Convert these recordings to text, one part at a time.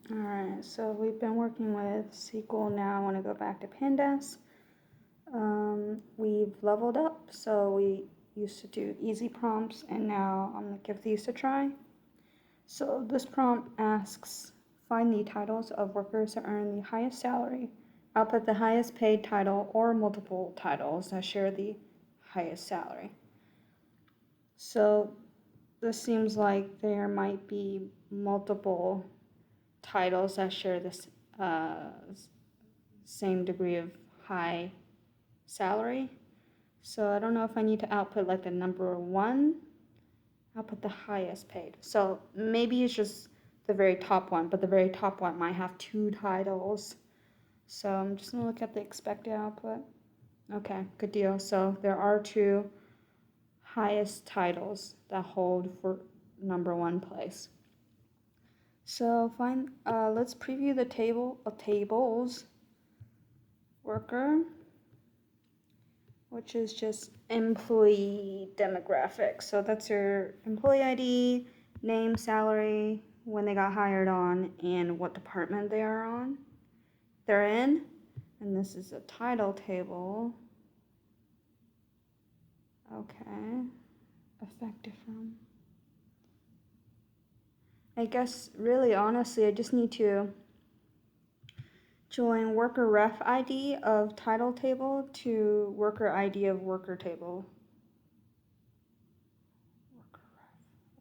Alright, so we've been working with SQL. Now I want to go back to Pandas. We've leveled up, so we used to do easy prompts, and now I'm going to give these a try. So this prompt asks, find the titles of workers that earn the highest salary. Output the highest paid title or multiple titles that share the highest salary. So this seems like there might be multiple titles that share this same degree of high salary. So I don't know if I need to output like the number one. I'll put the highest paid. So maybe it's just the very top one, but the very top one might have two titles. So I'm just gonna look at the expected output. Okay, good deal. So there are two highest titles that hold for number one place. So fine, let's preview the table of tables. Worker, which is just employee demographics. So that's your employee ID, name, salary, when they got hired on, and what department they're in. And this is a title table. Okay, effective from. I guess really honestly I just need to join worker ref ID of title table to worker ID of worker table.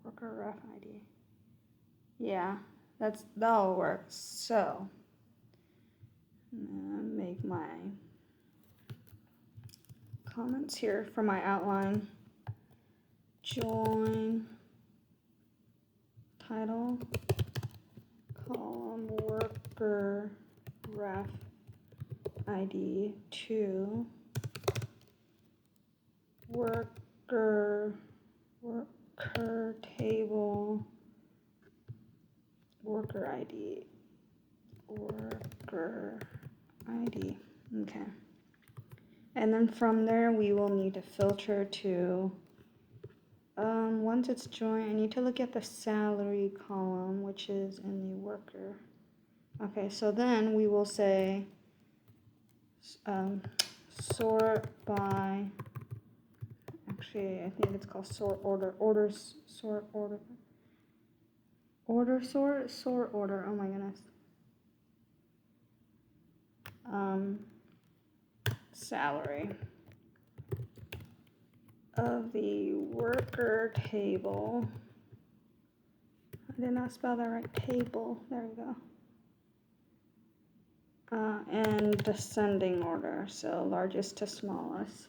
Worker ref ID. Yeah, that'll work. So I'm gonna make my comments here for my outline. Join title column worker ref ID to worker table worker ID. Okay. And then from there we will need to filter to once it's joined, I need to look at the salary column, which is in the worker. Okay, so then we will say sort by, actually I think it's called sort order, sort order, sort order, oh my goodness. Salary of the worker table. I did not spell that right. Table. There we go. And descending order, so largest to smallest.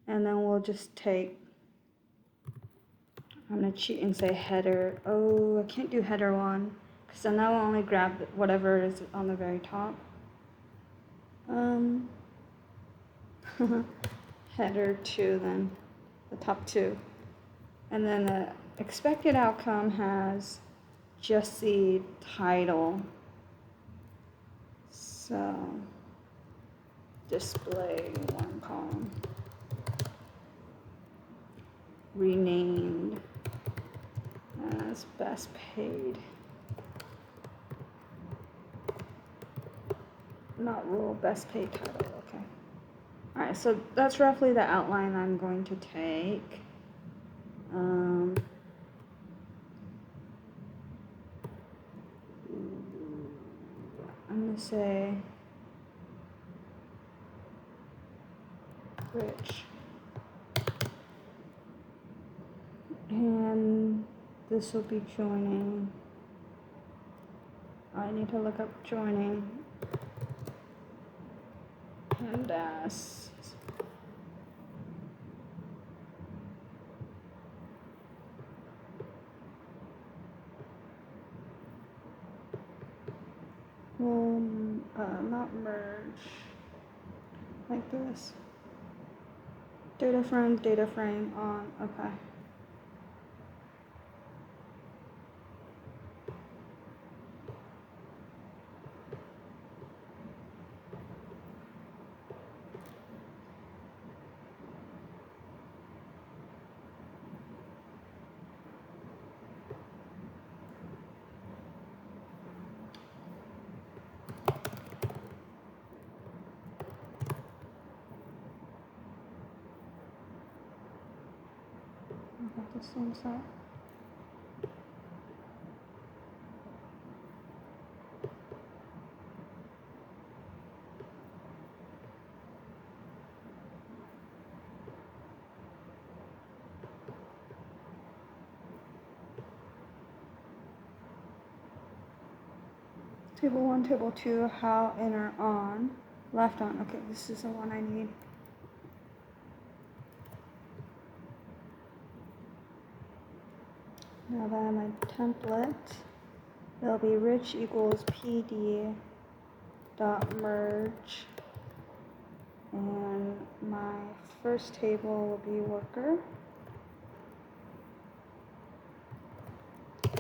And then we'll just take, I'm going to cheat and say header. Oh, I can't do header 1, because then that will only grab whatever is on the very top. Header 2 then, the top 2. And then the expected outcome has just the title. So display one column. Renamed as best paid. Not rule, best paid title, okay. Alright, so that's roughly the outline I'm going to take. I'm going to say rich. And this will be joining. I need to look up joining. Pandas. Well, not merge. Like this. Data frame on, okay. the same side. Table 1, table 2, how inner on, left on. Okay, this is the one I need. Now that I have my template, it'll be rich equals pd dot merge, and my first table will be worker.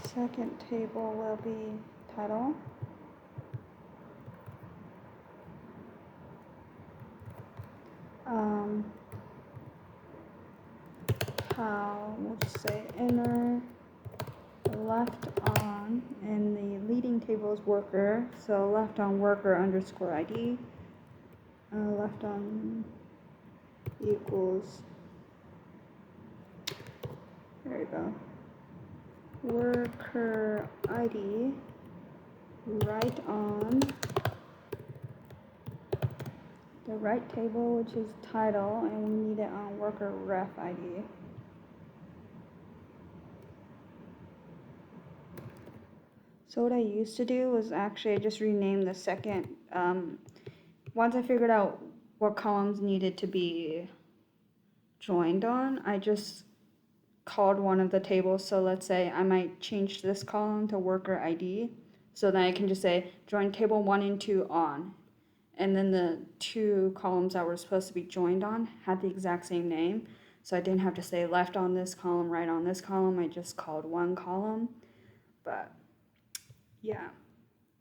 Second table will be title. How, we'll just say inner left on, and the leading table is worker, so left on worker underscore ID, left on equals, there you go, worker ID, right on the right table, which is title, and we need it on worker ref ID. So what I used to do was actually just rename the second, once I figured out what columns needed to be joined on, I just called one of the tables. So let's say I might change this column to worker ID. So then I can just say join table 1 and 2 on. And then the two columns that were supposed to be joined on had the exact same name. So I didn't have to say left on this column, right on this column. I just called one column. But yeah,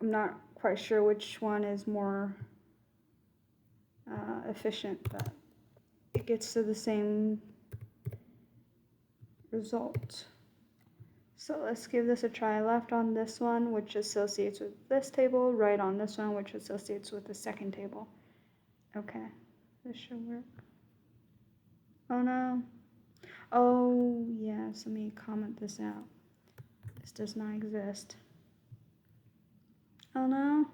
I'm not quite sure which one is more efficient, but it gets to the same result. So let's give this a try. Left on this one, which associates with this table, right on this one, which associates with the second table. Okay, this should work. Oh no. Oh yes, let me comment this out. This does not exist. Oh no.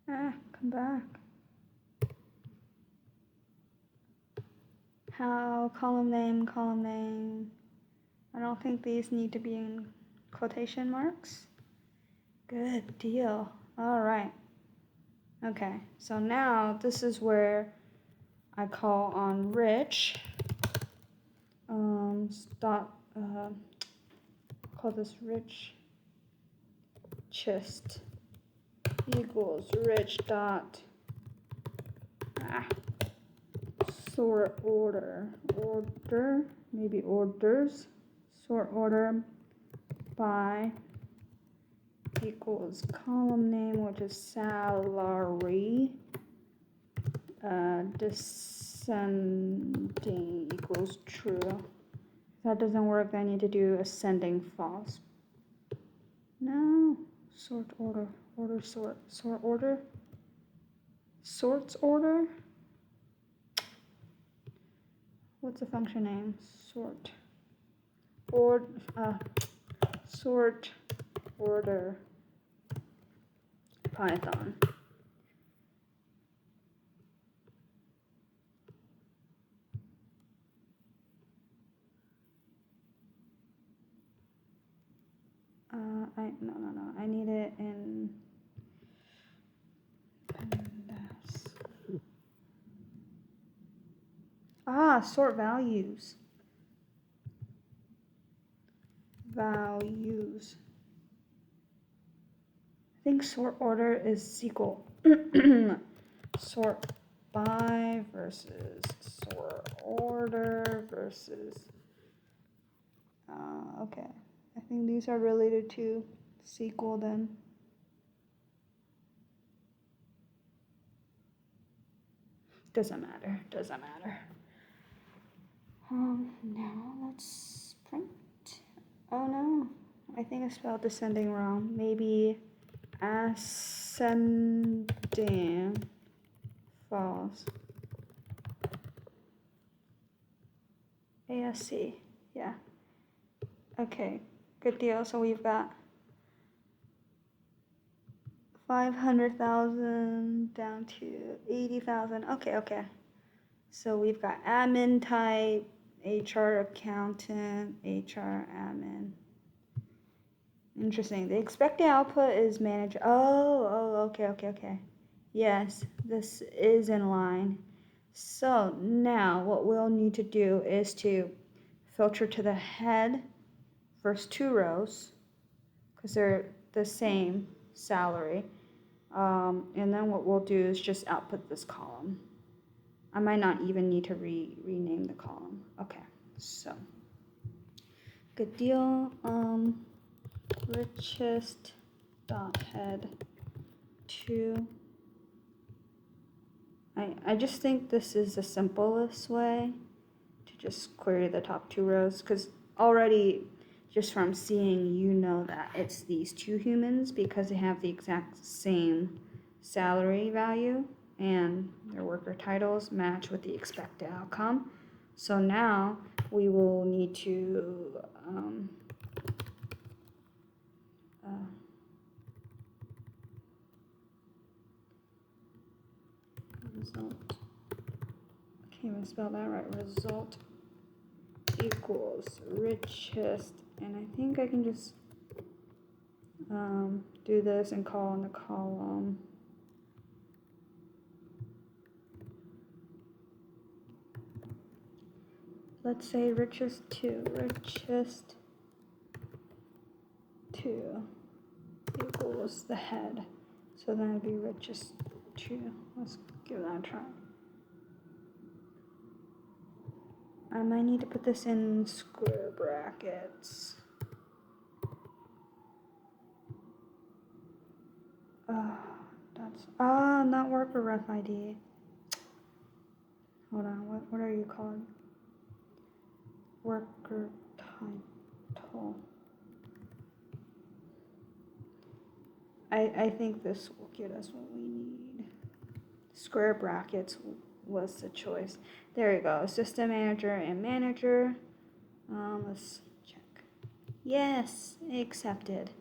Come back. How, column name. I don't think these need to be in quotation marks. Good deal. All right. Okay, so now this is where I call on rich. Call this rich chest equals rich dot sort order, maybe orders, sort order by equals column name, which is salary, descending equals true. If that doesn't work, I need to do ascending false. No, sort order, sort order, sorts order. What's the function name? Sort order Python. No. I need it in pandas. Sort values. I think sort order is SQL. Sort by versus sort order versus. Okay. I think these are related to SQL then. Doesn't matter. Now let's print. Oh no, I think I spelled descending wrong. Maybe ascending false. ASC, yeah. Okay, good deal. So we've got 500,000 down to 80,000. Okay. So we've got admin type, HR accountant, HR admin. Interesting. The expected output is manager. Okay. Yes, this is in line. So now what we'll need to do is to filter to the head, first two rows, because they're the same salary. And then what we'll do is just output this column. I might not even need to rename the column. Okay, so good deal. Richest dot head 2. I just think this is the simplest way to just query the top 2 rows, because already just from seeing that it's these 2 humans because they have the exact same salary value and their worker titles match with the expected outcome. So now we will need to result, I can't even spell that right, result equals richest, and I think I can just do this and call in the column let's say richest 2 equals the head, so then it'd be richest 2. Let's give that a try. I might need to put this in square brackets. That's not worker ref ID. Hold on, what are you called? Worker title. I think this will get us what we need. Square brackets was the choice. There you go. System manager and manager. Let's check. Yes, accepted.